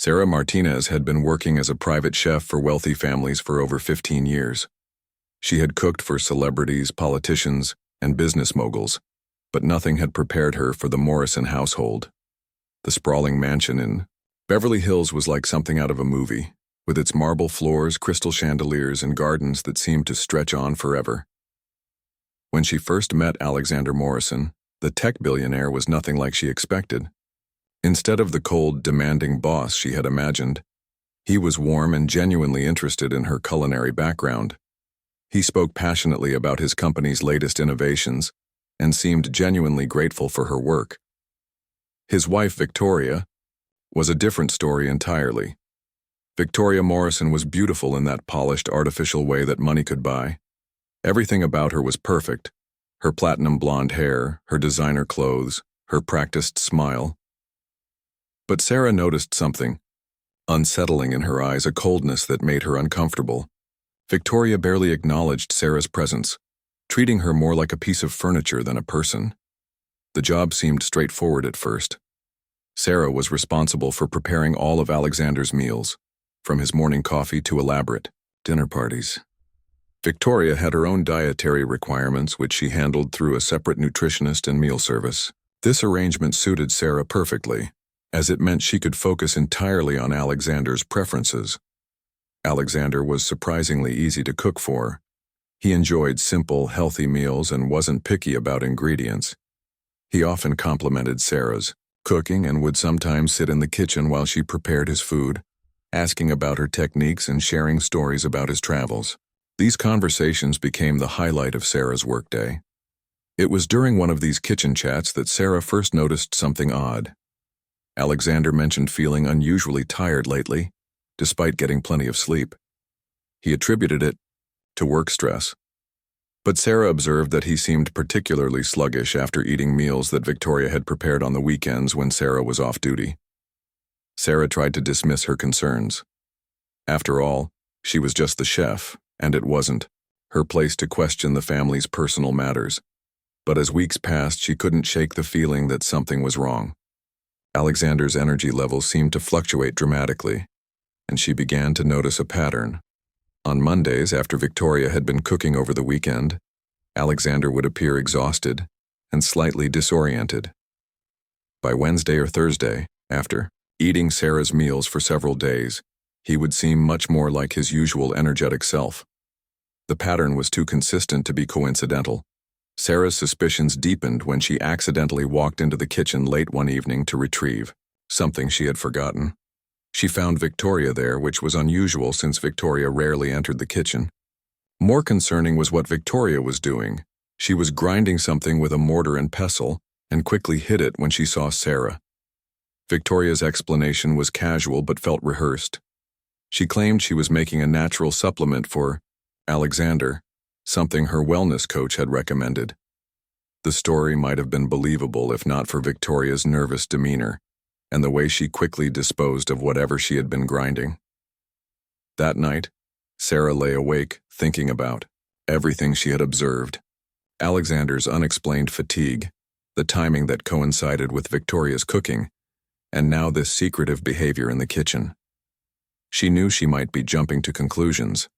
Sarah Martinez had been working as a private chef for wealthy families for over 15 years. She had cooked for celebrities, politicians, and business moguls, but nothing had prepared her for the Morrison household. The sprawling mansion in Beverly Hills was like something out of a movie, with its marble floors, crystal chandeliers, and gardens that seemed to stretch on forever. When she first met Alexander Morrison, the tech billionaire was nothing like she expected. Instead of the cold, demanding boss she had imagined, he was warm and genuinely interested in her culinary background. He spoke passionately about his company's latest innovations and seemed genuinely grateful for her work. His wife, Victoria, was a different story entirely. Victoria Morrison was beautiful in that polished, artificial way that money could buy. Everything about her was perfect. Her platinum blonde hair, her designer clothes, her practiced smile. But Sarah noticed something unsettling in her eyes, a coldness that made her uncomfortable. Victoria barely acknowledged Sarah's presence, treating her more like a piece of furniture than a person. The job seemed straightforward at first. Sarah was responsible for preparing all of Alexander's meals, from his morning coffee to elaborate dinner parties. Victoria had her own dietary requirements, which she handled through a separate nutritionist and meal service. This arrangement suited Sarah perfectly, as it meant she could focus entirely on Alexander's preferences. Alexander was surprisingly easy to cook for. He enjoyed simple, healthy meals and wasn't picky about ingredients. He often complimented Sarah's cooking and would sometimes sit in the kitchen while she prepared his food, asking about her techniques and sharing stories about his travels. These conversations became the highlight of Sarah's workday. It was during one of these kitchen chats that Sarah first noticed something odd. Alexander mentioned feeling unusually tired lately, despite getting plenty of sleep. He attributed it to work stress. But Sarah observed that he seemed particularly sluggish after eating meals that Victoria had prepared on the weekends when Sarah was off duty. Sarah tried to dismiss her concerns. After all, she was just the chef, and it wasn't her place to question the family's personal matters. But as weeks passed, she couldn't shake the feeling that something was wrong. Alexander's energy levels seemed to fluctuate dramatically, and she began to notice a pattern. On Mondays, after Victoria had been cooking over the weekend, Alexander would appear exhausted and slightly disoriented. By Wednesday or Thursday, after eating Sarah's meals for several days, he would seem much more like his usual energetic self. The pattern was too consistent to be coincidental. Sarah's suspicions deepened when she accidentally walked into the kitchen late one evening to retrieve something she had forgotten. She found Victoria there, which was unusual since Victoria rarely entered the kitchen. More concerning was what Victoria was doing. She was grinding something with a mortar and pestle and quickly hid it when she saw Sarah. Victoria's explanation was casual but felt rehearsed. She claimed she was making a natural supplement for Alexander, something her wellness coach had recommended. The story might have been believable if not for Victoria's nervous demeanor and the way she quickly disposed of whatever she had been grinding. That night, Sarah lay awake, thinking about everything she had observed. Alexander's unexplained fatigue, the timing that coincided with Victoria's cooking, and now this secretive behavior in the kitchen. She knew she might be jumping to conclusions,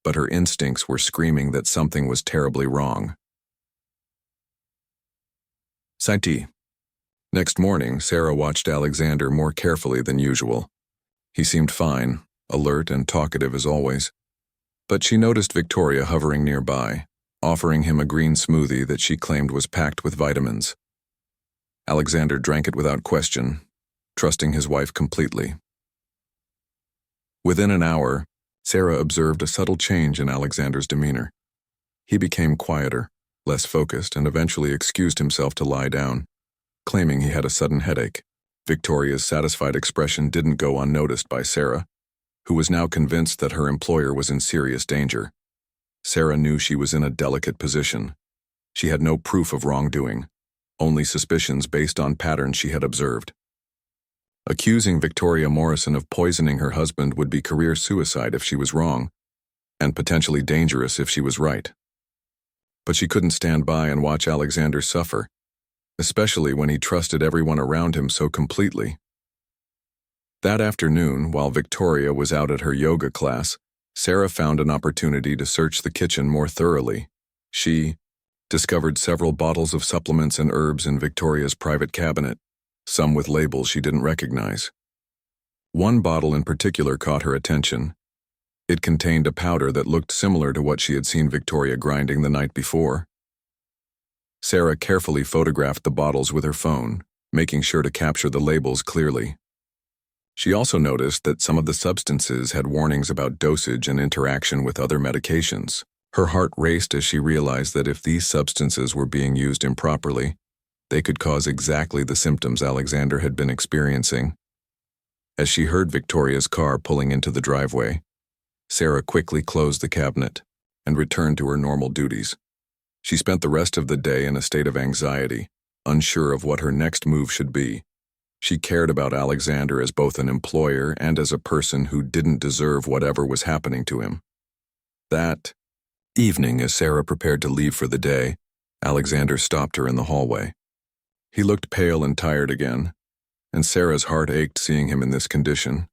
but her instincts were screaming that something was terribly wrong. Sati. Next morning, Sarah watched Alexander more carefully than usual. He seemed fine, alert and talkative as always. But she noticed Victoria hovering nearby, offering him a green smoothie that she claimed was packed with vitamins. Alexander drank it without question, trusting his wife completely. Within an hour, Sarah observed a subtle change in Alexander's demeanor. He became quieter, less focused, and eventually excused himself to lie down, claiming he had a sudden headache. Victoria's satisfied expression didn't go unnoticed by Sarah, who was now convinced that her employer was in serious danger. Sarah knew she was in a delicate position. She had no proof of wrongdoing, only suspicions based on patterns she had observed. Accusing Victoria Morrison of poisoning her husband would be career suicide if she was wrong, and potentially dangerous if she was right. But she couldn't stand by and watch Alexander suffer, especially when he trusted everyone around him so completely. That afternoon, while Victoria was out at her yoga class, Sarah found an opportunity to search the kitchen more thoroughly. She discovered several bottles of supplements and herbs in Victoria's private cabinet, some with labels she didn't recognize. One bottle in particular caught her attention. It contained a powder that looked similar to what she had seen Victoria grinding the night before. Sarah carefully photographed the bottles with her phone, making sure to capture the labels clearly. She also noticed that some of the substances had warnings about dosage and interaction with other medications. Her heart raced as she realized that if these substances were being used improperly, they could cause exactly the symptoms Alexander had been experiencing. As she heard Victoria's car pulling into the driveway, Sarah quickly closed the cabinet and returned to her normal duties. She spent the rest of the day in a state of anxiety, unsure of what her next move should be. She cared about Alexander as both an employer and as a person who didn't deserve whatever was happening to him. That evening, as Sarah prepared to leave for the day, Alexander stopped her in the hallway. He looked pale and tired again, and Sarah's heart ached seeing him in this condition.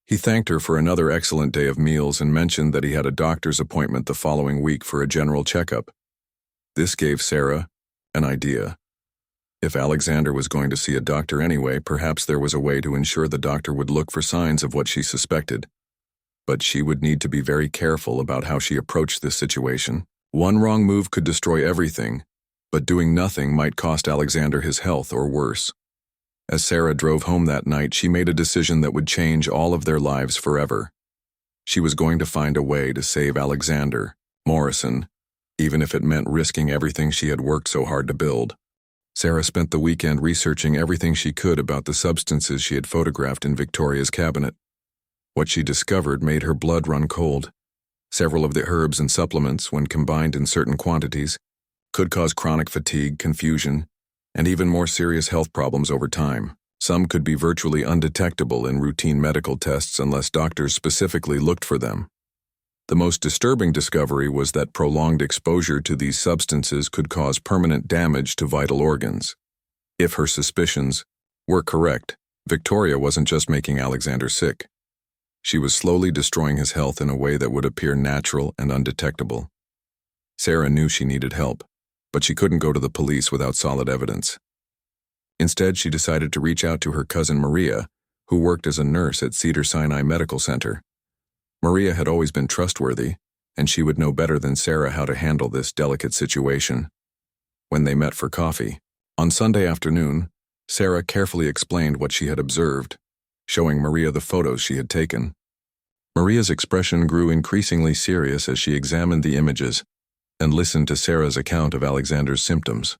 He thanked her for another excellent day of meals and mentioned that he had a doctor's appointment the following week for a general checkup. This gave Sarah an idea. If Alexander was going to see a doctor anyway, perhaps there was a way to ensure the doctor would look for signs of what she suspected. But she would need to be very careful about how she approached this situation. One wrong move could destroy everything, but doing nothing might cost Alexander his health or worse. As Sarah drove home that night, she made a decision that would change all of their lives forever. She was going to find a way to save Alexander Morrison, even if it meant risking everything she had worked so hard to build. Sarah spent the weekend researching everything she could about the substances she had photographed in Victoria's cabinet. What she discovered made her blood run cold. Several of the herbs and supplements, when combined in certain quantities, could cause chronic fatigue, confusion, and even more serious health problems over time. Some could be virtually undetectable in routine medical tests unless doctors specifically looked for them. The most disturbing discovery was that prolonged exposure to these substances could cause permanent damage to vital organs. If her suspicions were correct, Victoria wasn't just making Alexander sick. She was slowly destroying his health in a way that would appear natural and undetectable. Sarah knew she needed help, but she couldn't go to the police without solid evidence. Instead, she decided to reach out to her cousin Maria, who worked as a nurse at Cedars-Sinai Medical Center. Maria had always been trustworthy, and she would know better than Sarah how to handle this delicate situation. When they met for coffee on Sunday afternoon, Sarah carefully explained what she had observed, showing Maria the photos she had taken. Maria's expression grew increasingly serious as she examined the images and listened to Sarah's account of Alexander's symptoms.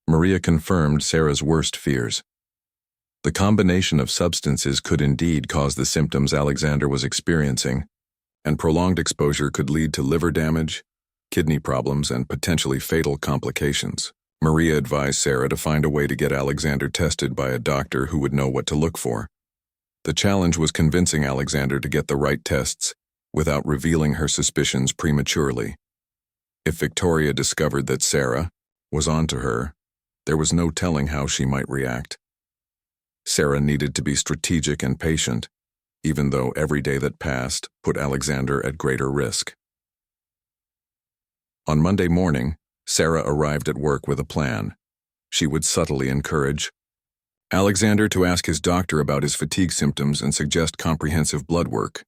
Maria confirmed Sarah's worst fears. The combination of substances could indeed cause the symptoms Alexander was experiencing, and prolonged exposure could lead to liver damage, kidney problems, and potentially fatal complications. Maria advised Sarah to find a way to get Alexander tested by a doctor who would know what to look for. The challenge was convincing Alexander to get the right tests without revealing her suspicions prematurely. If Victoria discovered that Sarah was onto her, there was no telling how she might react. Sarah needed to be strategic and patient, even though every day that passed put Alexander at greater risk. On Monday morning, Sarah arrived at work with a plan. She would subtly encourage Alexander to ask his doctor about his fatigue symptoms and suggest comprehensive blood work.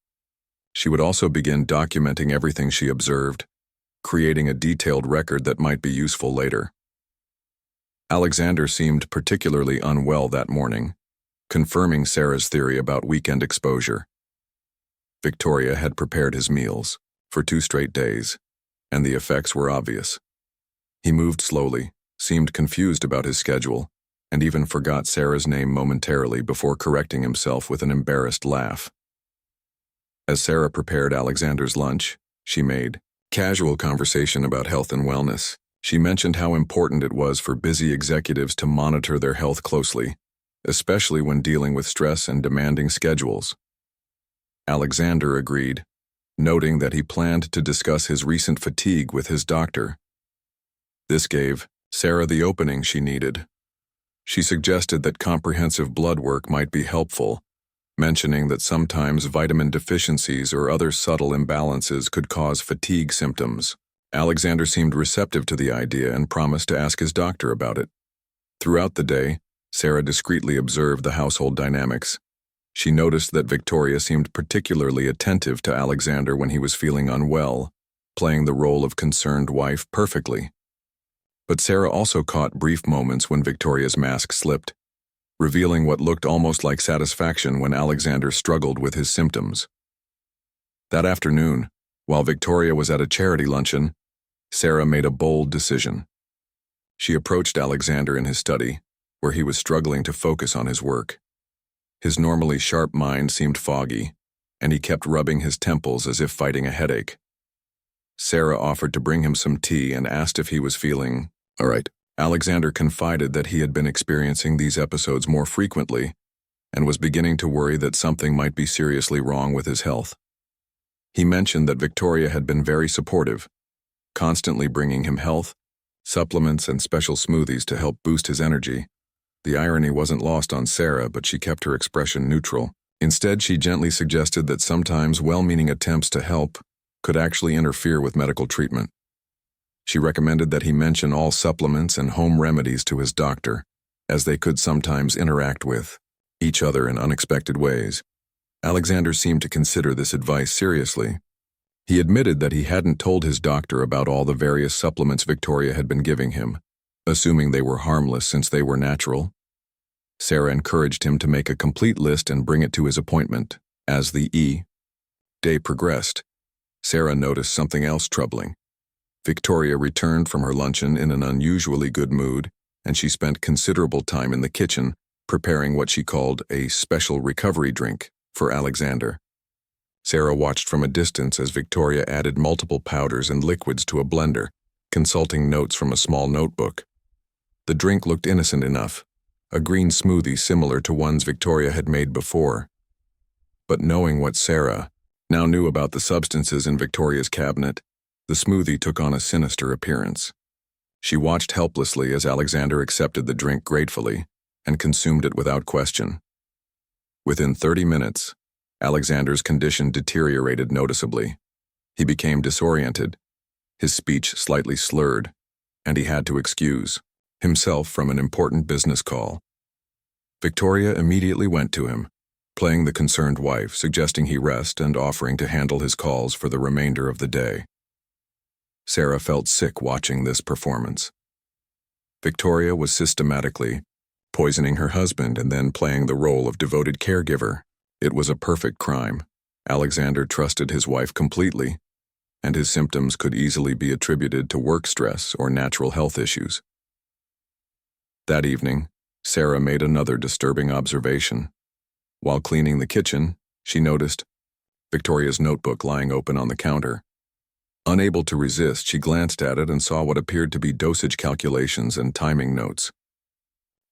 She would also begin documenting everything she observed, creating a detailed record that might be useful later. Alexander seemed particularly unwell that morning, confirming Sarah's theory about weekend exposure. Victoria had prepared his meals for 2 straight days, and the effects were obvious. He moved slowly, seemed confused about his schedule, and even forgot Sarah's name momentarily before correcting himself with an embarrassed laugh. As Sarah prepared Alexander's lunch, she made casual conversation about health and wellness. She mentioned how important it was for busy executives to monitor their health closely, especially when dealing with stress and demanding schedules. Alexander agreed, noting that he planned to discuss his recent fatigue with his doctor. This gave Sarah the opening she needed. She suggested that comprehensive blood work might be helpful, mentioning that sometimes vitamin deficiencies or other subtle imbalances could cause fatigue symptoms. Alexander seemed receptive to the idea and promised to ask his doctor about it. Throughout the day, Sarah discreetly observed the household dynamics. She noticed that Victoria seemed particularly attentive to Alexander when he was feeling unwell, playing the role of concerned wife perfectly. But Sarah also caught brief moments when Victoria's mask slipped, revealing what looked almost like satisfaction when Alexander struggled with his symptoms. That afternoon, while Victoria was at a charity luncheon, Sarah made a bold decision. She approached Alexander in his study, where he was struggling to focus on his work. His normally sharp mind seemed foggy, and he kept rubbing his temples as if fighting a headache. Sarah offered to bring him some tea and asked if he was feeling all right. Alexander confided that he had been experiencing these episodes more frequently and was beginning to worry that something might be seriously wrong with his health. He mentioned that Victoria had been very supportive, constantly bringing him health, supplements, and special smoothies to help boost his energy. The irony wasn't lost on Sarah, but she kept her expression neutral. Instead, she gently suggested that sometimes well-meaning attempts to help could actually interfere with medical treatment. She recommended that he mention all supplements and home remedies to his doctor, as they could sometimes interact with each other in unexpected ways. Alexander seemed to consider this advice seriously. He admitted that he hadn't told his doctor about all the various supplements Victoria had been giving him, assuming they were harmless since they were natural. Sarah encouraged him to make a complete list and bring it to his appointment. As the day progressed, Sarah noticed something else troubling. Victoria returned from her luncheon in an unusually good mood, and she spent considerable time in the kitchen preparing what she called a special recovery drink for Alexander. Sarah watched from a distance as Victoria added multiple powders and liquids to a blender, consulting notes from a small notebook. The drink looked innocent enough, a green smoothie similar to ones Victoria had made before. But knowing what Sarah now knew about the substances in Victoria's cabinet, the smoothie took on a sinister appearance. She watched helplessly as Alexander accepted the drink gratefully and consumed it without question. Within 30 minutes, Alexander's condition deteriorated noticeably. He became disoriented, his speech slightly slurred, and he had to excuse himself from an important business call. Victoria immediately went to him, playing the concerned wife, suggesting he rest and offering to handle his calls for the remainder of the day. Sarah felt sick watching this performance. Victoria was systematically poisoning her husband and then playing the role of devoted caregiver. It was a perfect crime. Alexander trusted his wife completely, and his symptoms could easily be attributed to work stress or natural health issues. That evening, Sarah made another disturbing observation. While cleaning the kitchen, she noticed Victoria's notebook lying open on the counter. Unable to resist, she glanced at it and saw what appeared to be dosage calculations and timing notes.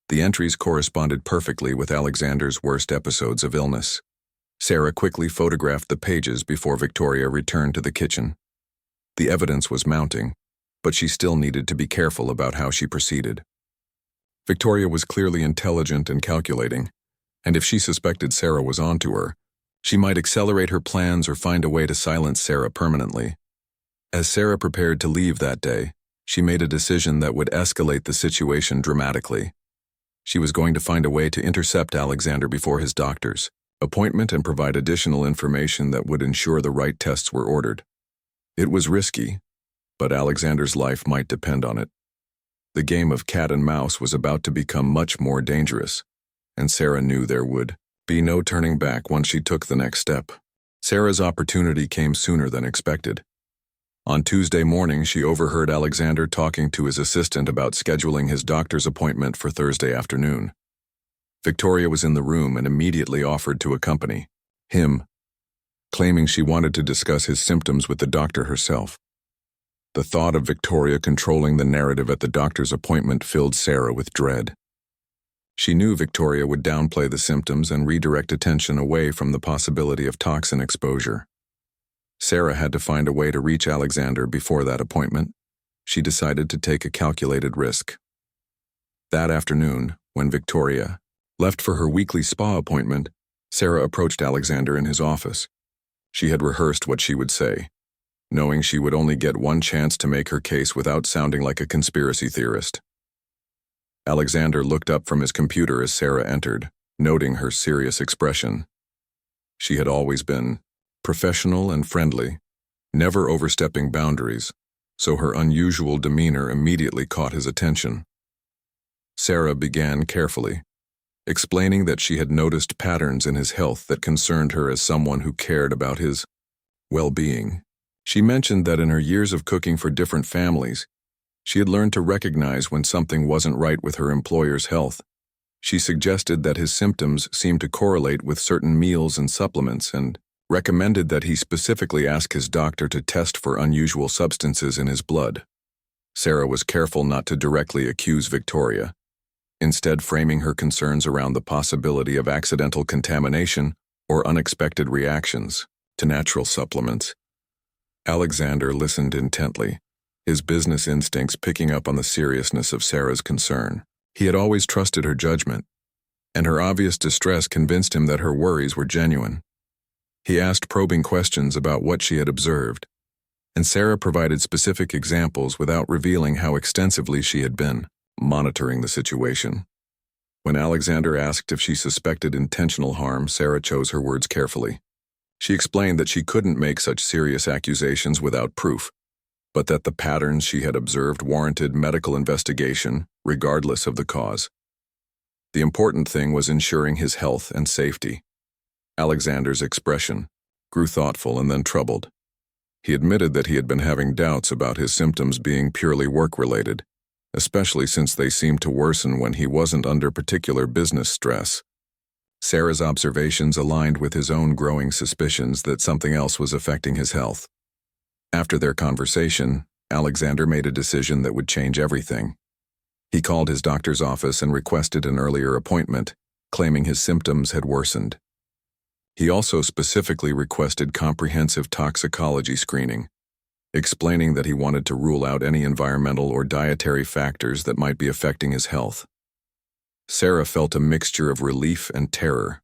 The entries corresponded perfectly with Alexander's worst episodes of illness. Sarah quickly photographed the pages before Victoria returned to the kitchen. The evidence was mounting, but she still needed to be careful about how she proceeded. Victoria was clearly intelligent and calculating, and if she suspected Sarah was onto her, she might accelerate her plans or find a way to silence Sarah permanently. As Sarah prepared to leave that day, she made a decision that would escalate the situation dramatically. She was going to find a way to intercept Alexander before his doctor's appointment and provide additional information that would ensure the right tests were ordered. It was risky, but Alexander's life might depend on it. The game of cat and mouse was about to become much more dangerous, and Sarah knew there would be no turning back once she took the next step. Sarah's opportunity came sooner than expected. On Tuesday morning, she overheard Alexander talking to his assistant about scheduling his doctor's appointment for Thursday afternoon. Victoria was in the room and immediately offered to accompany him, claiming she wanted to discuss his symptoms with the doctor herself. The thought of Victoria controlling the narrative at the doctor's appointment filled Sarah with dread. She knew Victoria would downplay the symptoms and redirect attention away from the possibility of toxin exposure. Sarah had to find a way to reach Alexander before that appointment. She decided to take a calculated risk. That afternoon, when Victoria left for her weekly spa appointment, Sarah approached Alexander in his office. She had rehearsed what she would say, knowing she would only get one chance to make her case without sounding like a conspiracy theorist. Alexander looked up from his computer as Sarah entered, noting her serious expression. She had always been professional and friendly, never overstepping boundaries, so her unusual demeanor immediately caught his attention. Sarah began carefully, explaining that she had noticed patterns in his health that concerned her as someone who cared about his well-being. She mentioned that in her years of cooking for different families, she had learned to recognize when something wasn't right with her employer's health. She suggested that his symptoms seemed to correlate with certain meals and supplements and recommended that he specifically ask his doctor to test for unusual substances in his blood. Sarah was careful not to directly accuse Victoria, instead framing her concerns around the possibility of accidental contamination or unexpected reactions to natural supplements. Alexander listened intently, his business instincts picking up on the seriousness of Sarah's concern. He had always trusted her judgment, and her obvious distress convinced him that her worries were genuine. He asked probing questions about what she had observed, and Sarah provided specific examples without revealing how extensively she had been monitoring the situation. When Alexander asked if she suspected intentional harm, Sarah chose her words carefully. She explained that she couldn't make such serious accusations without proof, but that the patterns she had observed warranted medical investigation, regardless of the cause. The important thing was ensuring his health and safety. Alexander's expression grew thoughtful and then troubled. He admitted that he had been having doubts about his symptoms being purely work-related, especially since they seemed to worsen when he wasn't under particular business stress. Sarah's observations aligned with his own growing suspicions that something else was affecting his health. After their conversation, Alexander made a decision that would change everything. He called his doctor's office and requested an earlier appointment, claiming his symptoms had worsened. He also specifically requested comprehensive toxicology screening, explaining that he wanted to rule out any environmental or dietary factors that might be affecting his health. Sarah felt a mixture of relief and terror.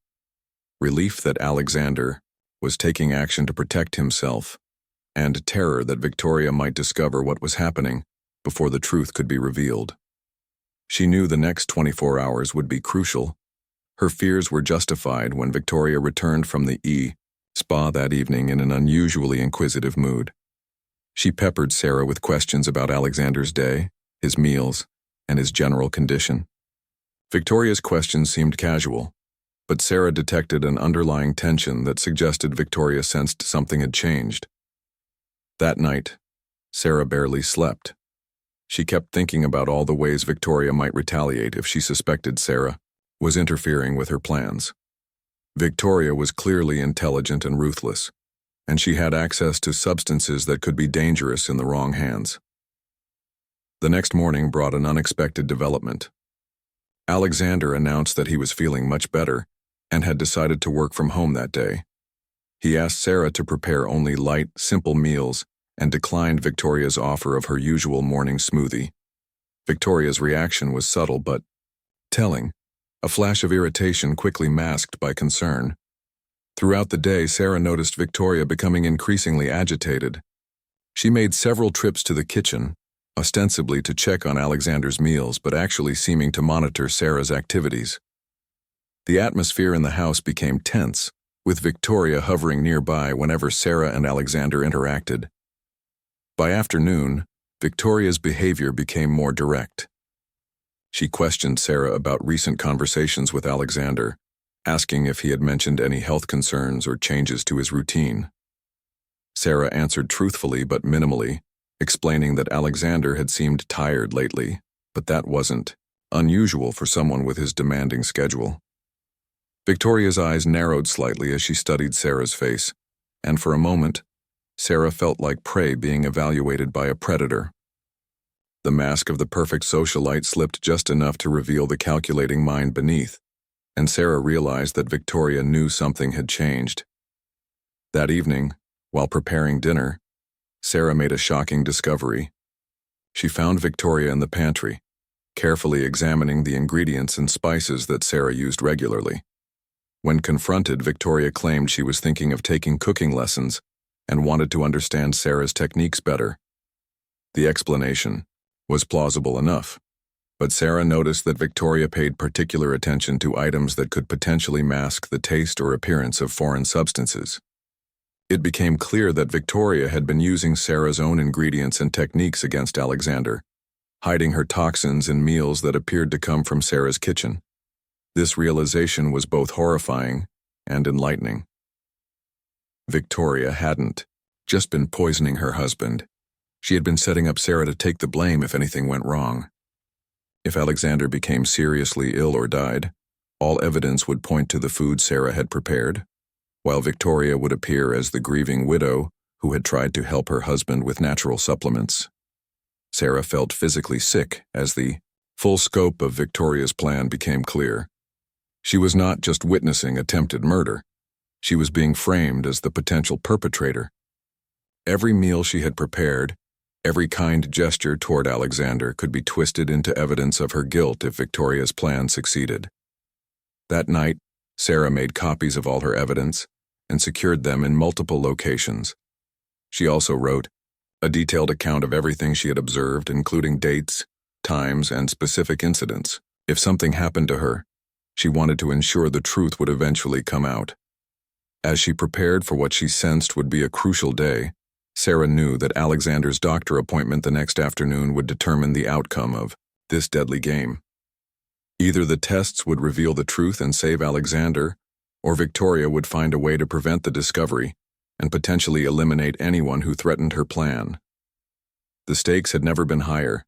Relief that Alexander was taking action to protect himself, and terror that Victoria might discover what was happening before the truth could be revealed. She knew the next 24 hours would be crucial. Her fears were justified when Victoria returned from the spa that evening in an unusually inquisitive mood. She peppered Sarah with questions about Alexander's day, his meals, and his general condition. Victoria's questions seemed casual, but Sarah detected an underlying tension that suggested Victoria sensed something had changed. That night, Sarah barely slept. She kept thinking about all the ways Victoria might retaliate if she suspected Sarah was interfering with her plans. Victoria was clearly intelligent and ruthless, and she had access to substances that could be dangerous in the wrong hands. The next morning brought an unexpected development. Alexander announced that he was feeling much better and had decided to work from home that day. He asked Sarah to prepare only light, simple meals and declined Victoria's offer of her usual morning smoothie. Victoria's reaction was subtle but telling, a flash of irritation quickly masked by concern. Throughout the day, Sarah noticed Victoria becoming increasingly agitated. She made several trips to the kitchen, ostensibly to check on Alexander's meals, but actually seeming to monitor Sarah's activities. The atmosphere in the house became tense, with Victoria hovering nearby whenever Sarah and Alexander interacted. By afternoon, Victoria's behavior became more direct. She questioned Sarah about recent conversations with Alexander, asking if he had mentioned any health concerns or changes to his routine. Sarah answered truthfully but minimally, explaining that Alexander had seemed tired lately, but that wasn't unusual for someone with his demanding schedule. Victoria's eyes narrowed slightly as she studied Sarah's face, and for a moment, Sarah felt like prey being evaluated by a predator. The mask of the perfect socialite slipped just enough to reveal the calculating mind beneath, and Sarah realized that Victoria knew something had changed. That evening, while preparing dinner, Sarah made a shocking discovery. She found Victoria in the pantry, carefully examining the ingredients and spices that Sarah used regularly. When confronted, Victoria claimed she was thinking of taking cooking lessons and wanted to understand Sarah's techniques better. The explanation was plausible enough, but Sarah noticed that Victoria paid particular attention to items that could potentially mask the taste or appearance of foreign substances. It became clear that Victoria had been using Sarah's own ingredients and techniques against Alexander, hiding her toxins in meals that appeared to come from Sarah's kitchen. This realization was both horrifying and enlightening. Victoria hadn't just been poisoning her husband. She had been setting up Sarah to take the blame if anything went wrong. If Alexander became seriously ill or died, all evidence would point to the food Sarah had prepared, while Victoria would appear as the grieving widow who had tried to help her husband with natural supplements. Sarah felt physically sick as the full scope of Victoria's plan became clear. She was not just witnessing attempted murder. She was being framed as the potential perpetrator. Every meal she had prepared, every kind gesture toward Alexander could be twisted into evidence of her guilt if Victoria's plan succeeded. That night, Sarah made copies of all her evidence and secured them in multiple locations. She also wrote a detailed account of everything she had observed, including dates, times, and specific incidents. If something happened to her, she wanted to ensure the truth would eventually come out. As she prepared for what she sensed would be a crucial day, Sarah knew that Alexander's doctor appointment the next afternoon would determine the outcome of this deadly game. Either the tests would reveal the truth and save Alexander, or Victoria would find a way to prevent the discovery and potentially eliminate anyone who threatened her plan. The stakes had never been higher,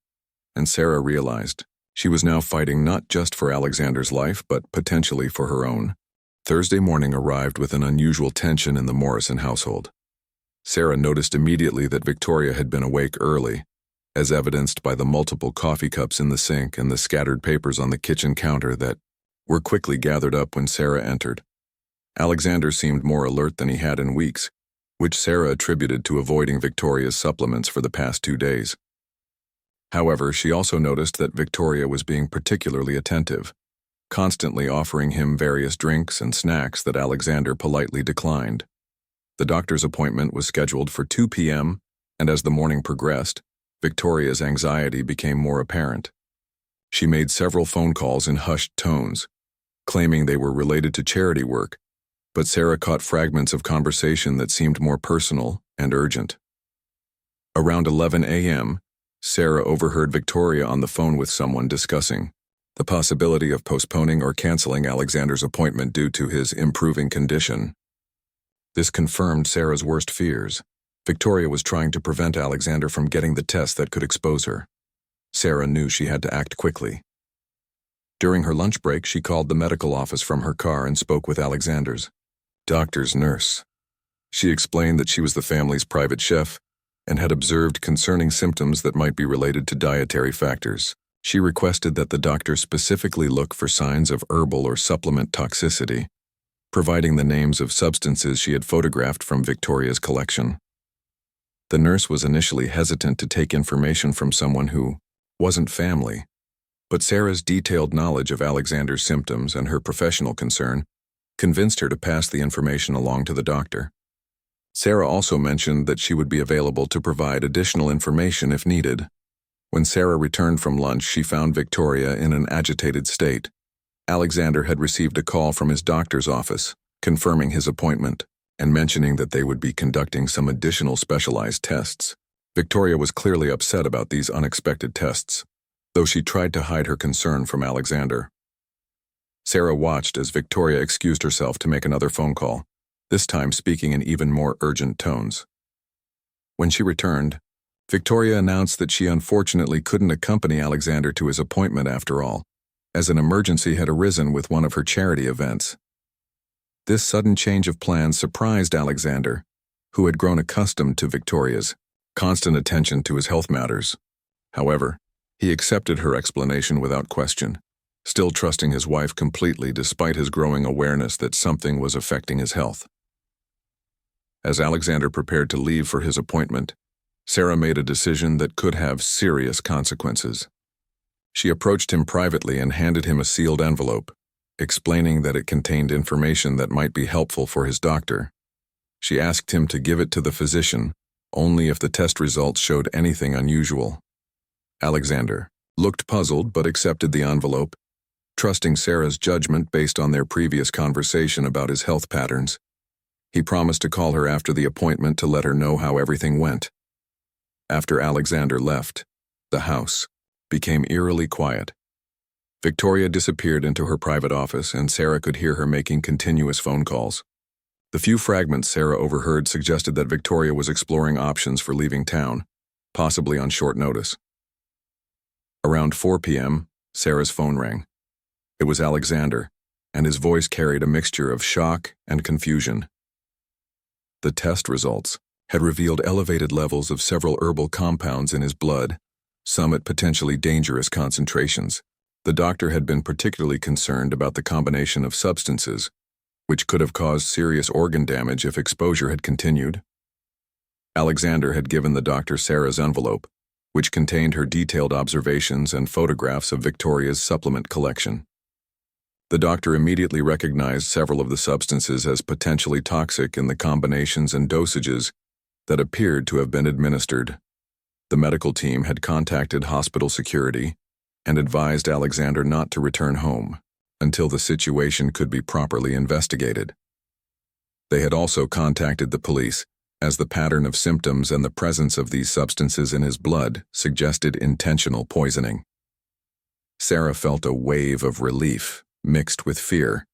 and Sarah realized she was now fighting not just for Alexander's life, but potentially for her own. Thursday morning arrived with an unusual tension in the Morrison household. Sarah noticed immediately that Victoria had been awake early, as evidenced by the multiple coffee cups in the sink and the scattered papers on the kitchen counter that were quickly gathered up when Sarah entered. Alexander seemed more alert than he had in weeks, which Sarah attributed to avoiding Victoria's supplements for the past 2 days. However, she also noticed that Victoria was being particularly attentive, constantly offering him various drinks and snacks that Alexander politely declined. The doctor's appointment was scheduled for 2 p.m., and as the morning progressed, Victoria's anxiety became more apparent. She made several phone calls in hushed tones, claiming they were related to charity work, but Sarah caught fragments of conversation that seemed more personal and urgent. Around 11 a.m., Sarah overheard Victoria on the phone with someone discussing the possibility of postponing or canceling Alexander's appointment due to his improving condition. This confirmed Sarah's worst fears. Victoria was trying to prevent Alexander from getting the test that could expose her. Sarah knew she had to act quickly. During her lunch break, she called the medical office from her car and spoke with Alexander's doctor's nurse. She explained that she was the family's private chef and had observed concerning symptoms that might be related to dietary factors. She requested that the doctor specifically look for signs of herbal or supplement toxicity, providing the names of substances she had photographed from Victoria's collection. The nurse was initially hesitant to take information from someone who wasn't family, but Sarah's detailed knowledge of Alexander's symptoms and her professional concern convinced her to pass the information along to the doctor. Sarah also mentioned that she would be available to provide additional information if needed. When Sarah returned from lunch, she found Victoria in an agitated state. Alexander had received a call from his doctor's office, confirming his appointment and mentioning that they would be conducting some additional specialized tests. Victoria was clearly upset about these unexpected tests, though she tried to hide her concern from Alexander. Sarah watched as Victoria excused herself to make another phone call, this time speaking in even more urgent tones. When she returned, Victoria announced that she unfortunately couldn't accompany Alexander to his appointment after all, as an emergency had arisen with one of her charity events. This sudden change of plans surprised Alexander, who had grown accustomed to Victoria's constant attention to his health matters. However, he accepted her explanation without question, still trusting his wife completely despite his growing awareness that something was affecting his health. As Alexander prepared to leave for his appointment, Sarah made a decision that could have serious consequences. She approached him privately and handed him a sealed envelope, explaining that it contained information that might be helpful for his doctor. She asked him to give it to the physician only if the test results showed anything unusual. Alexander looked puzzled but accepted the envelope, trusting Sarah's judgment based on their previous conversation about his health patterns. He promised to call her after the appointment to let her know how everything went. After Alexander left, the house became eerily quiet. Victoria disappeared into her private office, and Sarah could hear her making continuous phone calls. The few fragments Sarah overheard suggested that Victoria was exploring options for leaving town, possibly on short notice. Around 4 p.m., Sarah's phone rang. It was Alexander, and his voice carried a mixture of shock and confusion. The test results had revealed elevated levels of several herbal compounds in his blood, some at potentially dangerous concentrations. The doctor had been particularly concerned about the combination of substances, which could have caused serious organ damage if exposure had continued. Alexander had given the doctor Sarah's envelope, which contained her detailed observations and photographs of Victoria's supplement collection. The doctor immediately recognized several of the substances as potentially toxic in the combinations and dosages that appeared to have been administered. The medical team had contacted hospital security and advised Alexander not to return home until the situation could be properly investigated. They had also contacted the police, as the pattern of symptoms and the presence of these substances in his blood suggested intentional poisoning. Sarah felt a wave of relief, mixed with fear.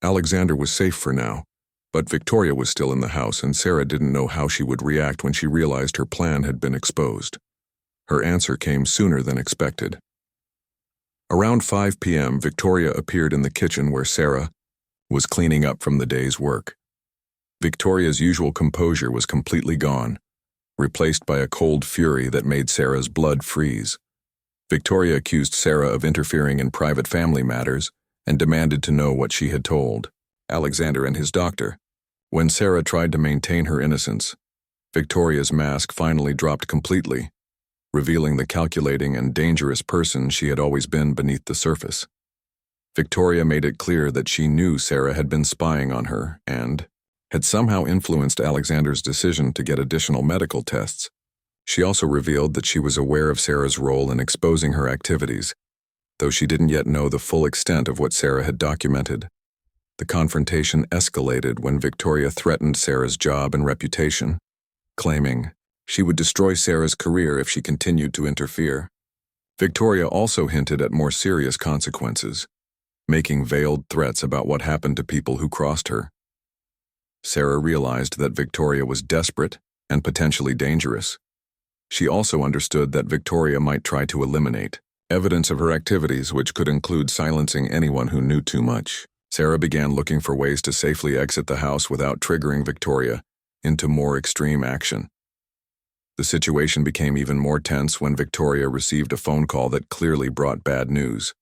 Alexander was safe for now, but Victoria was still in the house, and Sarah didn't know how she would react when she realized her plan had been exposed. Her answer came sooner than expected. Around 5 p.m., Victoria appeared in the kitchen where Sarah was cleaning up from the day's work. Victoria's usual composure was completely gone, replaced by a cold fury that made Sarah's blood freeze. Victoria accused Sarah of interfering in private family matters and demanded to know what she had told Alexander and his doctor. When Sarah tried to maintain her innocence, Victoria's mask finally dropped completely, revealing the calculating and dangerous person she had always been beneath the surface. Victoria made it clear that she knew Sarah had been spying on her and had somehow influenced Alexander's decision to get additional medical tests. She also revealed that she was aware of Sarah's role in exposing her activities, though she didn't yet know the full extent of what Sarah had documented. The confrontation escalated when Victoria threatened Sarah's job and reputation, claiming she would destroy Sarah's career if she continued to interfere. Victoria also hinted at more serious consequences, making veiled threats about what happened to people who crossed her. Sarah realized that Victoria was desperate and potentially dangerous. She also understood that Victoria might try to eliminate evidence of her activities, which could include silencing anyone who knew too much. Sarah began looking for ways to safely exit the house without triggering Victoria into more extreme action. The situation became even more tense when Victoria received a phone call that clearly brought bad news.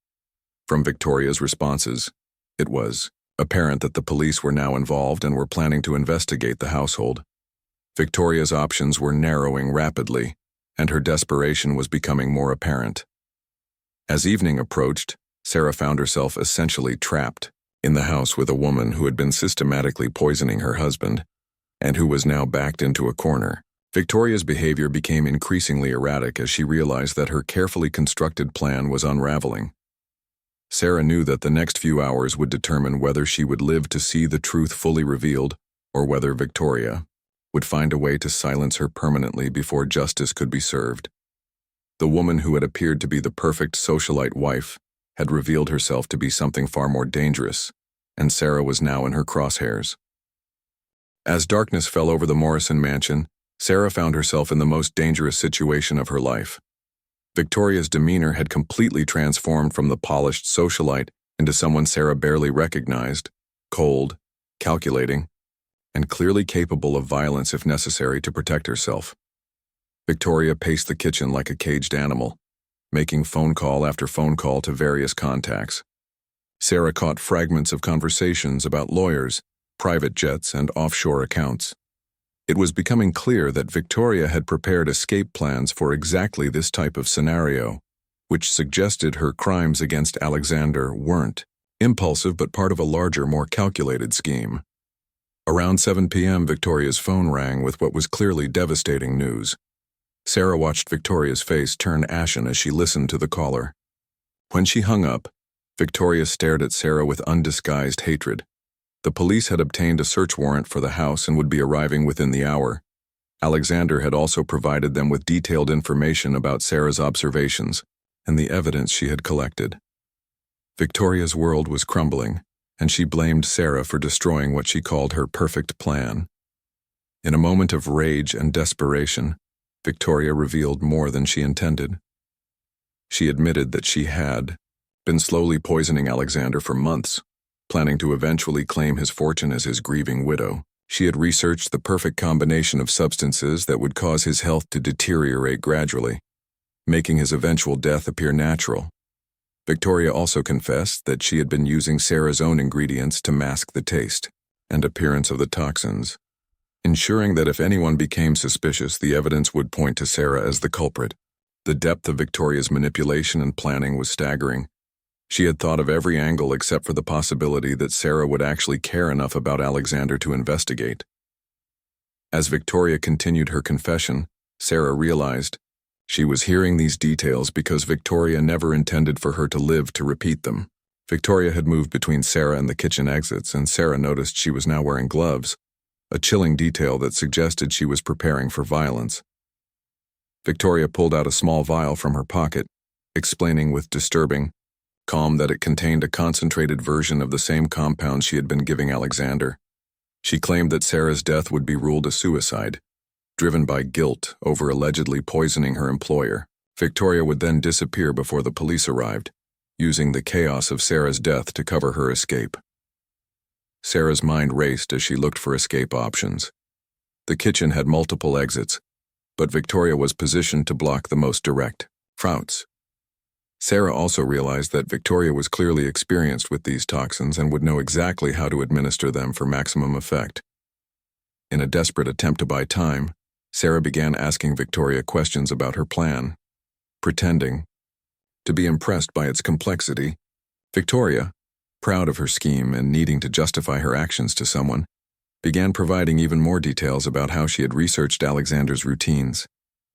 From Victoria's responses, it was apparent that the police were now involved and were planning to investigate the household. Victoria's options were narrowing rapidly, and her desperation was becoming more apparent. As evening approached, Sarah found herself essentially trapped in the house with a woman who had been systematically poisoning her husband and who was now backed into a corner. Victoria's behavior became increasingly erratic as she realized that her carefully constructed plan was unraveling. Sarah knew that the next few hours would determine whether she would live to see the truth fully revealed or whether Victoria would find a way to silence her permanently before justice could be served. The woman who had appeared to be the perfect socialite wife had revealed herself to be something far more dangerous, and Sarah was now in her crosshairs. As darkness fell over the Morrison mansion, Sarah found herself in the most dangerous situation of her life. Victoria's demeanor had completely transformed from the polished socialite into someone Sarah barely recognized, cold, calculating, and clearly capable of violence if necessary to protect herself. Victoria paced the kitchen like a caged animal, making phone call after phone call to various contacts. Sarah caught fragments of conversations about lawyers, private jets, and offshore accounts. It was becoming clear that Victoria had prepared escape plans for exactly this type of scenario, which suggested her crimes against Alexander weren't impulsive but part of a larger, more calculated scheme. Around 7 p.m., Victoria's phone rang with what was clearly devastating news. Sarah watched Victoria's face turn ashen as she listened to the caller. When she hung up, Victoria stared at Sarah with undisguised hatred. The police had obtained a search warrant for the house and would be arriving within the hour. Alexander had also provided them with detailed information about Sarah's observations and the evidence she had collected. Victoria's world was crumbling, and she blamed Sarah for destroying what she called her perfect plan. In a moment of rage and desperation, Victoria revealed more than she intended. She admitted that she had been slowly poisoning Alexander for months, planning to eventually claim his fortune as his grieving widow. She had researched the perfect combination of substances that would cause his health to deteriorate gradually, making his eventual death appear natural. Victoria also confessed that she had been using Sarah's own ingredients to mask the taste and appearance of the toxins, ensuring that if anyone became suspicious, the evidence would point to Sarah as the culprit. The depth of Victoria's manipulation and planning was staggering. She had thought of every angle except for the possibility that Sarah would actually care enough about Alexander to investigate. As Victoria continued her confession, Sarah realized she was hearing these details because Victoria never intended for her to live to repeat them. Victoria had moved between Sarah and the kitchen exits, and Sarah noticed she was now wearing gloves, a chilling detail that suggested she was preparing for violence. Victoria pulled out a small vial from her pocket, explaining with disturbing calm that it contained a concentrated version of the same compound she had been giving Alexander. She claimed that Sarah's death would be ruled a suicide, driven by guilt over allegedly poisoning her employer. Victoria would then disappear before the police arrived, using the chaos of Sarah's death to cover her escape. Sarah's mind raced as she looked for escape options. The kitchen had multiple exits, but Victoria was positioned to block the most direct routes. Sarah also realized that Victoria was clearly experienced with these toxins and would know exactly how to administer them for maximum effect. In a desperate attempt to buy time, Sarah began asking Victoria questions about her plan. Pretending to be impressed by its complexity, Victoria, proud of her scheme and needing to justify her actions to someone, began providing even more details about how she had researched Alexander's routines,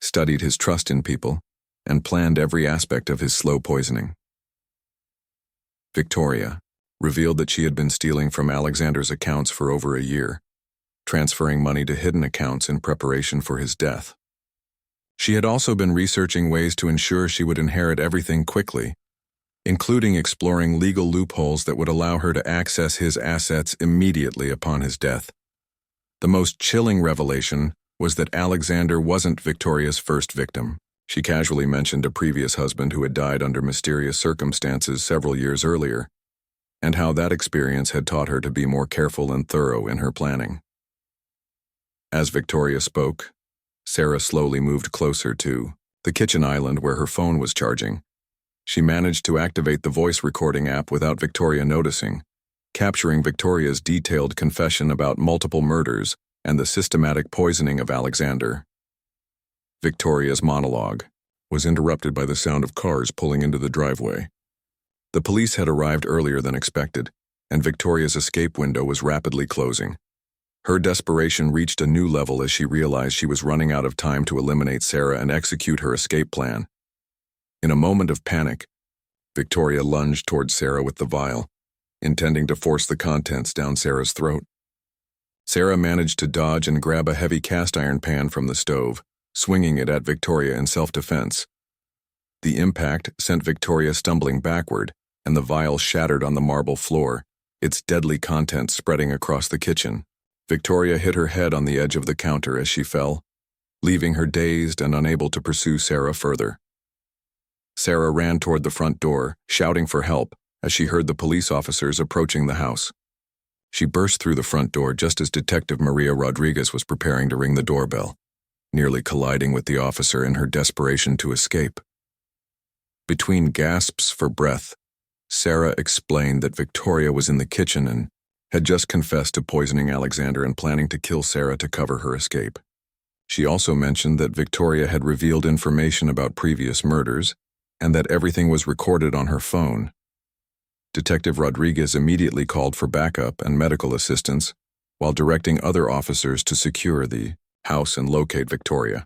studied his trust in people, and planned every aspect of his slow poisoning. Victoria revealed that she had been stealing from Alexander's accounts for over a year, transferring money to hidden accounts in preparation for his death. She had also been researching ways to ensure she would inherit everything quickly, including exploring legal loopholes that would allow her to access his assets immediately upon his death. The most chilling revelation was that Alexander wasn't Victoria's first victim. She casually mentioned a previous husband who had died under mysterious circumstances several years earlier, and how that experience had taught her to be more careful and thorough in her planning. As Victoria spoke, Sarah slowly moved closer to the kitchen island where her phone was charging. She managed to activate the voice recording app without Victoria noticing, capturing Victoria's detailed confession about multiple murders and the systematic poisoning of Alexander. Victoria's monologue was interrupted by the sound of cars pulling into the driveway. The police had arrived earlier than expected, and Victoria's escape window was rapidly closing. Her desperation reached a new level as she realized she was running out of time to eliminate Sarah and execute her escape plan. In a moment of panic, Victoria lunged towards Sarah with the vial, intending to force the contents down Sarah's throat. Sarah managed to dodge and grab a heavy cast iron pan from the stove, swinging it at Victoria in self-defense. The impact sent Victoria stumbling backward, and the vial shattered on the marble floor, its deadly contents spreading across the kitchen. Victoria hit her head on the edge of the counter as she fell, leaving her dazed and unable to pursue Sarah further. Sarah ran toward the front door, shouting for help as she heard the police officers approaching the house. She burst through the front door just as Detective Maria Rodriguez was preparing to ring the doorbell, nearly colliding with the officer in her desperation to escape. Between gasps for breath, Sarah explained that Victoria was in the kitchen and had just confessed to poisoning Alexander and planning to kill Sarah to cover her escape. She also mentioned that Victoria had revealed information about previous murders and that everything was recorded on her phone. Detective Rodriguez immediately called for backup and medical assistance while directing other officers to secure the house and locate Victoria.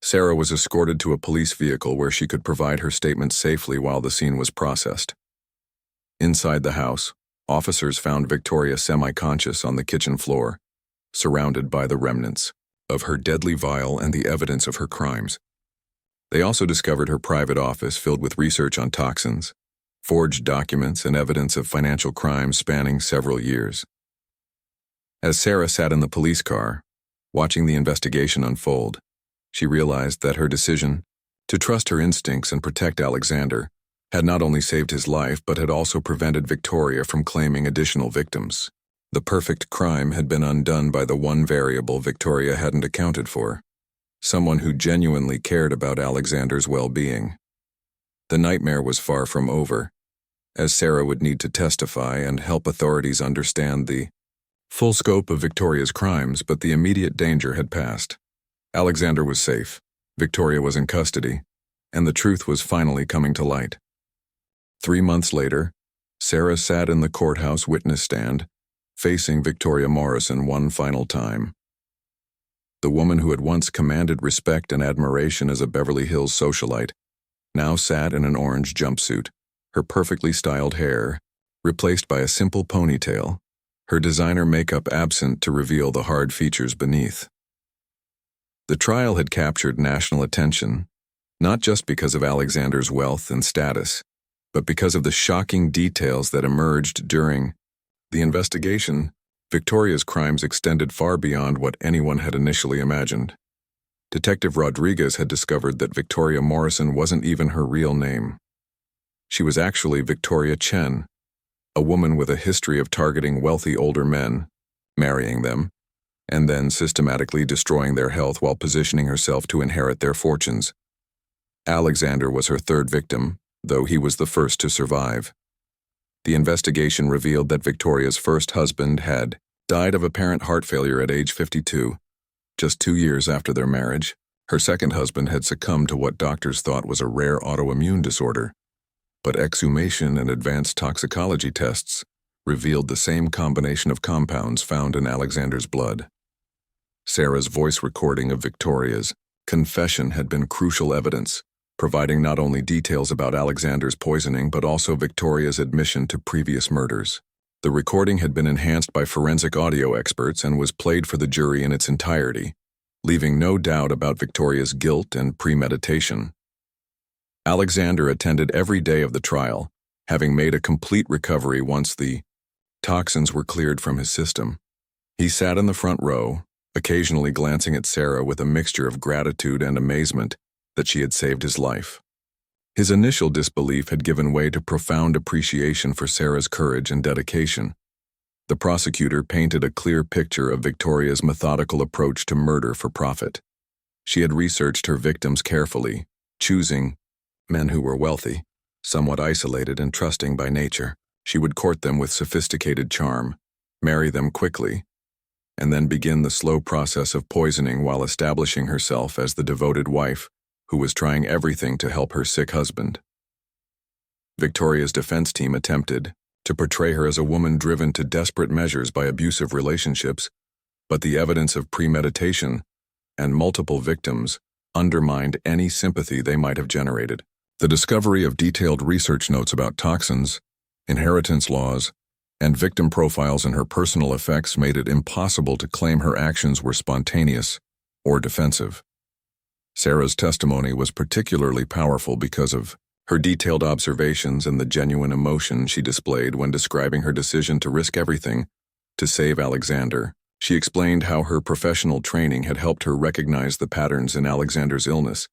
Sarah was escorted to a police vehicle where she could provide her statement safely while the scene was processed. Inside the house, officers found Victoria semi-conscious on the kitchen floor, surrounded by the remnants of her deadly vial and the evidence of her crimes. They also discovered her private office filled with research on toxins, forged documents, and evidence of financial crimes spanning several years. As Sarah sat in the police car, watching the investigation unfold, she realized that her decision to trust her instincts and protect Alexander had not only saved his life but had also prevented Victoria from claiming additional victims. The perfect crime had been undone by the one variable Victoria hadn't accounted for: someone who genuinely cared about Alexander's well-being. The nightmare was far from over, as Sarah would need to testify and help authorities understand the full scope of Victoria's crimes, but the immediate danger had passed. Alexander was safe, Victoria was in custody, and the truth was finally coming to light. 3 months later, Sarah sat in the courthouse witness stand, facing Victoria Morrison one final time. The woman who had once commanded respect and admiration as a Beverly Hills socialite now sat in an orange jumpsuit, her perfectly styled hair replaced by a simple ponytail, her designer makeup absent to reveal the hard features beneath. The trial had captured national attention, not just because of Alexander's wealth and status, but because of the shocking details that emerged during the investigation. Victoria's crimes extended far beyond what anyone had initially imagined. Detective Rodriguez had discovered that Victoria Morrison wasn't even her real name. She was actually Victoria Chen, a woman with a history of targeting wealthy older men, marrying them, and then systematically destroying their health while positioning herself to inherit their fortunes. Alexander was her third victim, though he was the first to survive. The investigation revealed that Victoria's first husband had died of apparent heart failure at age 52. Just 2 years after their marriage, her second husband had succumbed to what doctors thought was a rare autoimmune disorder. But exhumation and advanced toxicology tests revealed the same combination of compounds found in Alexander's blood. Sarah's voice recording of Victoria's confession had been crucial evidence, providing not only details about Alexander's poisoning but also Victoria's admission to previous murders. The recording had been enhanced by forensic audio experts and was played for the jury in its entirety, leaving no doubt about Victoria's guilt and premeditation. Alexander attended every day of the trial, having made a complete recovery once the toxins were cleared from his system. He sat in the front row, occasionally glancing at Sarah with a mixture of gratitude and amazement that she had saved his life. His initial disbelief had given way to profound appreciation for Sarah's courage and dedication. The prosecutor painted a clear picture of Victoria's methodical approach to murder for profit. She had researched her victims carefully, choosing men who were wealthy, somewhat isolated and trusting by nature. She would court them with sophisticated charm, marry them quickly, and then begin the slow process of poisoning while establishing herself as the devoted wife who was trying everything to help her sick husband. Victoria's defense team attempted to portray her as a woman driven to desperate measures by abusive relationships, but the evidence of premeditation and multiple victims undermined any sympathy they might have generated. The discovery of detailed research notes about toxins, inheritance laws, and victim profiles in her personal effects made it impossible to claim her actions were spontaneous or defensive. Sarah's testimony was particularly powerful because of her detailed observations and the genuine emotion she displayed when describing her decision to risk everything to save Alexander. She explained how her professional training had helped her recognize the patterns in Alexander's illness,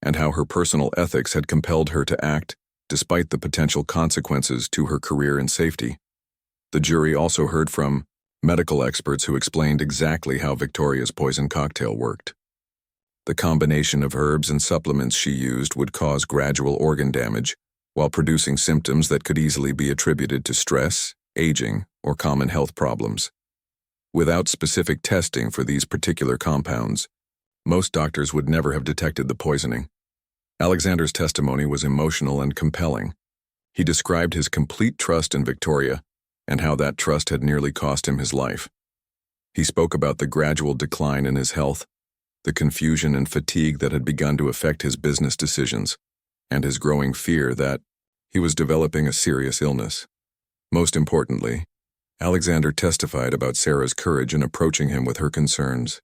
and how her personal ethics had compelled her to act despite the potential consequences to her career and safety. The jury also heard from medical experts who explained exactly how Victoria's poison cocktail worked. The combination of herbs and supplements she used would cause gradual organ damage while producing symptoms that could easily be attributed to stress, aging, or common health problems. Without specific testing for these particular compounds, most doctors would never have detected the poisoning. Alexander's testimony was emotional and compelling. He described his complete trust in Victoria and how that trust had nearly cost him his life. He spoke about the gradual decline in his health, the confusion and fatigue that had begun to affect his business decisions, and his growing fear that he was developing a serious illness. Most importantly, Alexander testified about Sarah's courage in approaching him with her concerns.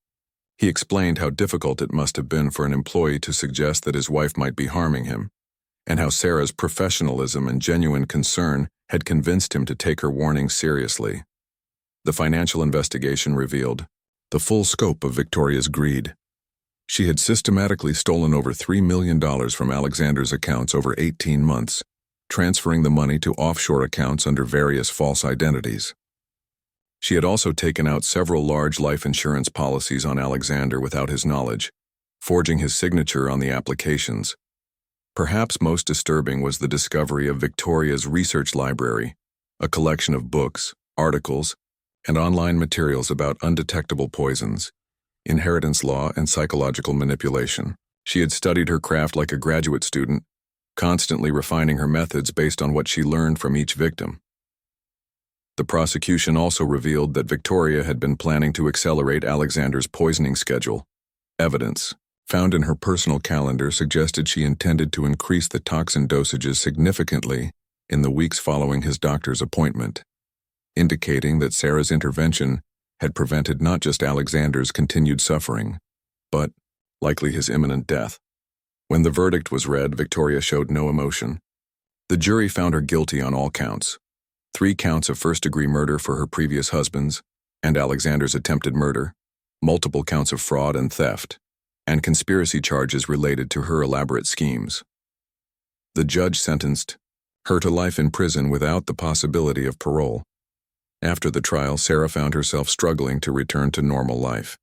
He explained how difficult it must have been for an employee to suggest that his wife might be harming him, and how Sarah's professionalism and genuine concern had convinced him to take her warnings seriously. The financial investigation revealed the full scope of Victoria's greed. She had systematically stolen over $3 million from Alexander's accounts over 18 months, transferring the money to offshore accounts under various false identities. She had also taken out several large life insurance policies on Alexander without his knowledge, forging his signature on the applications. Perhaps most disturbing was the discovery of Victoria's research library, a collection of books, articles, and online materials about undetectable poisons, inheritance law, and psychological manipulation. She had studied her craft like a graduate student, constantly refining her methods based on what she learned from each victim. The prosecution also revealed that Victoria had been planning to accelerate Alexander's poisoning schedule. Evidence found in her personal calendar suggested she intended to increase the toxin dosages significantly in the weeks following his doctor's appointment, indicating that Sarah's intervention had prevented not just Alexander's continued suffering, but likely his imminent death. When the verdict was read, Victoria showed no emotion. The jury found her guilty on all counts: 3 counts of first-degree murder for her previous husbands and Alexander's attempted murder, multiple counts of fraud and theft, and conspiracy charges related to her elaborate schemes. The judge sentenced her to life in prison without the possibility of parole. After the trial, Sarah found herself struggling to return to normal life.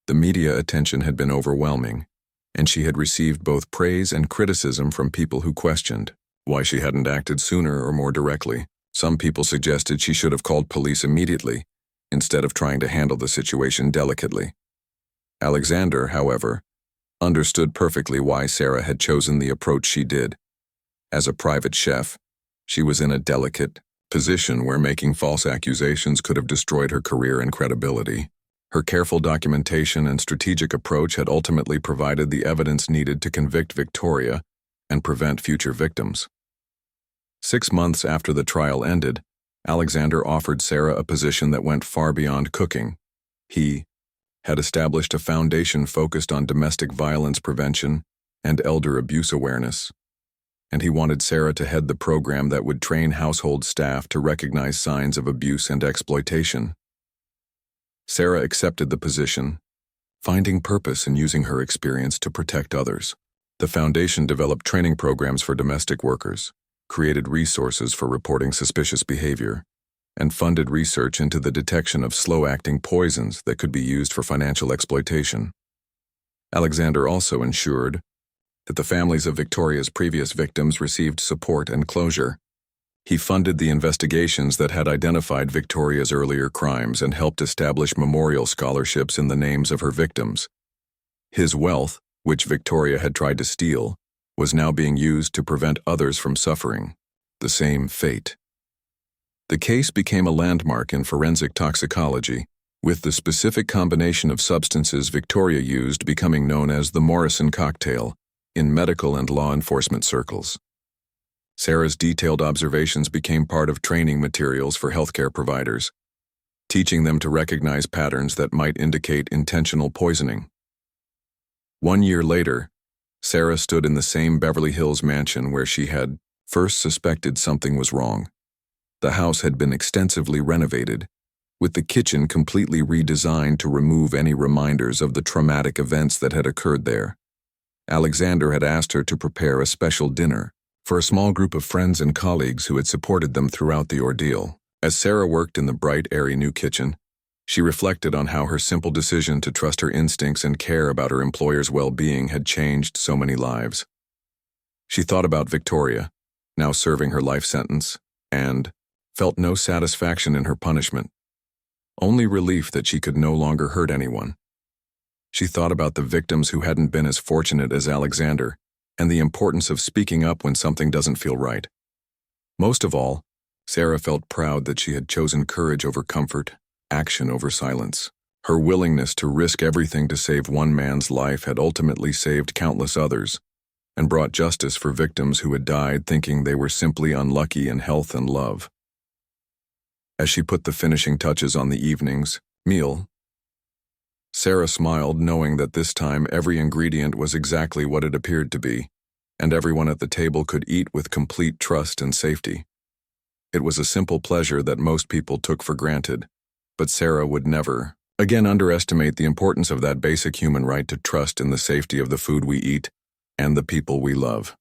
The media attention had been overwhelming, and she had received both praise and criticism from people who questioned why she hadn't acted sooner or more directly. Some people suggested she should have called police immediately, instead of trying to handle the situation delicately. Alexander, however, understood perfectly why Sarah had chosen the approach she did. As a private chef, she was in a delicate position where making false accusations could have destroyed her career and credibility. Her careful documentation and strategic approach had ultimately provided the evidence needed to convict Victoria and prevent future victims. 6 months after the trial ended, Alexander offered Sarah a position that went far beyond cooking. He had established a foundation focused on domestic violence prevention and elder abuse awareness, and he wanted Sarah to head the program that would train household staff to recognize signs of abuse and exploitation. Sarah accepted the position, finding purpose in using her experience to protect others. The foundation developed training programs for domestic workers, created resources for reporting suspicious behavior, and funded research into the detection of slow-acting poisons that could be used for financial exploitation. Alexander also ensured that the families of Victoria's previous victims received support and closure. He funded the investigations that had identified Victoria's earlier crimes and helped establish memorial scholarships in the names of her victims. His wealth, which Victoria had tried to steal, was now being used to prevent others from suffering the same fate. The case became a landmark in forensic toxicology, with the specific combination of substances Victoria used becoming known as the Morrison cocktail in medical and law enforcement circles. Sarah's detailed observations became part of training materials for healthcare providers, teaching them to recognize patterns that might indicate intentional poisoning. 1 year later, Sarah stood in the same Beverly Hills mansion where she had first suspected something was wrong. The house had been extensively renovated, with the kitchen completely redesigned to remove any reminders of the traumatic events that had occurred there. Alexander had asked her to prepare a special dinner for a small group of friends and colleagues who had supported them throughout the ordeal. As Sarah worked in the bright, airy new kitchen, she reflected on how her simple decision to trust her instincts and care about her employer's well-being had changed so many lives. She thought about Victoria, now serving her life sentence, and felt no satisfaction in her punishment, only relief that she could no longer hurt anyone. She thought about the victims who hadn't been as fortunate as Alexander, and the importance of speaking up when something doesn't feel right. Most of all, Sarah felt proud that she had chosen courage over comfort, action over silence. Her willingness to risk everything to save one man's life had ultimately saved countless others, and brought justice for victims who had died thinking they were simply unlucky in health and love. As she put the finishing touches on the evening's meal, Sarah smiled, knowing that this time every ingredient was exactly what it appeared to be, and everyone at the table could eat with complete trust and safety. It was a simple pleasure that most people took for granted, but Sarah would never, again, underestimate the importance of that basic human right to trust in the safety of the food we eat and the people we love.